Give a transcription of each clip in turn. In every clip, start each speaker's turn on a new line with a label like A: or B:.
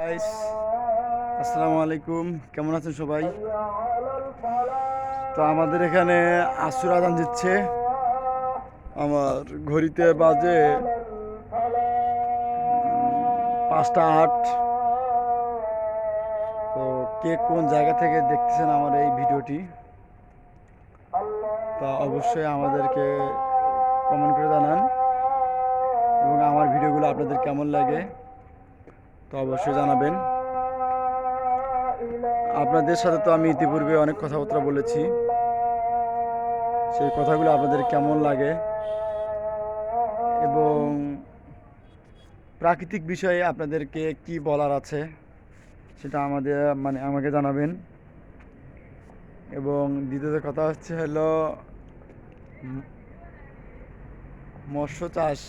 A: Guys, আসসালামু আলাইকুম। কেমন আছেন সবাই? তো আমাদের এখানে আসর আজান দিচ্ছে। আমার ঘড়িতে বাজে 5টা 8। তো কে কোন জায়গা থেকে দেখতেছেন আমার এই ভিডিওটি, তা অবশ্যই আমাদেরকে কমেন্ট করে জানান। এবং আমার ভিডিওগুলো আপনাদের কেমন লাগে তো অবশ্যই জানাবেন। আপনাদের সাথে তো আমি ইতিপূর্বে অনেক কথাবার্তা বলেছি, সেই কথাগুলো আপনাদের কেমন লাগে এবং প্রাকৃতিক বিষয়ে আপনাদেরকে কি বলার আছে সেটা আমাকে জানাবেন। এবং দ্বিতীয় কথা হলো ম- মৎস্য চাষ।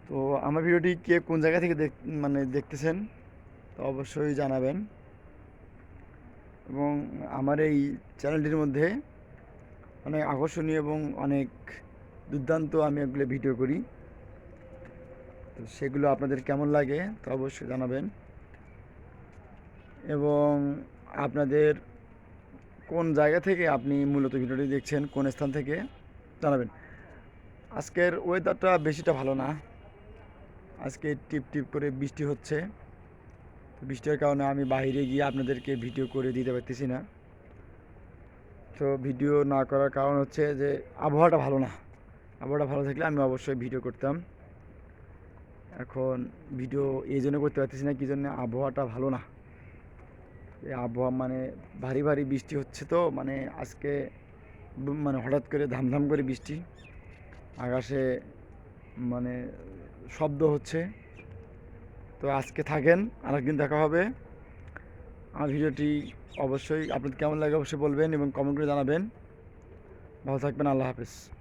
A: তো আমার ভিডিওটি কে কোন জায়গা থেকে দেখতেছেন তো অবশ্যই জানাবেন। এবং আমার এই চ্যানেলটির মধ্যে অনেক আকর্ষণীয় এবং অনেক দুর্দান্ত আমি এগুলো ভিডিও করি, তো সেগুলো আপনাদের কেমন লাগে তো অবশ্যই জানাবেন। এবং আপনাদের কোন জায়গা থেকে আপনি মূলত ভিডিওটি দেখছেন, কোন স্থান থেকে জানাবেন। আজকের ওয়েদারটা বেশিটা ভালো না, আজকে টিপ টিপ করে বৃষ্টি হচ্ছে। তো বৃষ্টির কারণে আমি বাইরে গিয়ে আপনাদেরকে ভিডিও করে দিতে পারতেছি না। তো ভিডিও না করার কারণ হচ্ছে যে আবহাওয়াটা ভালো না। আবহাওয়াটা ভালো থাকলে আমি অবশ্যই ভিডিও করতাম। এখন ভিডিও এই জন্য করতে পারতেছি না, কি জন্য, আবহাওয়াটা ভালো না। এই আবহাওয়া ভারী ভারী বৃষ্টি হচ্ছে। তো আজকে হঠাৎ করে ধামধাম করে বৃষ্টি, আকাশে মানে শব্দ হচ্ছে। তো আজকে থাকেন, আরেকদিন দেখা হবে। আমার ভিডিওটি অবশ্যই আপনাদের কেমন লাগে অবশ্যই বলবেন এবং কমেন্ট করে জানাবেন। ভালো থাকবেন, আল্লাহ হাফেজ।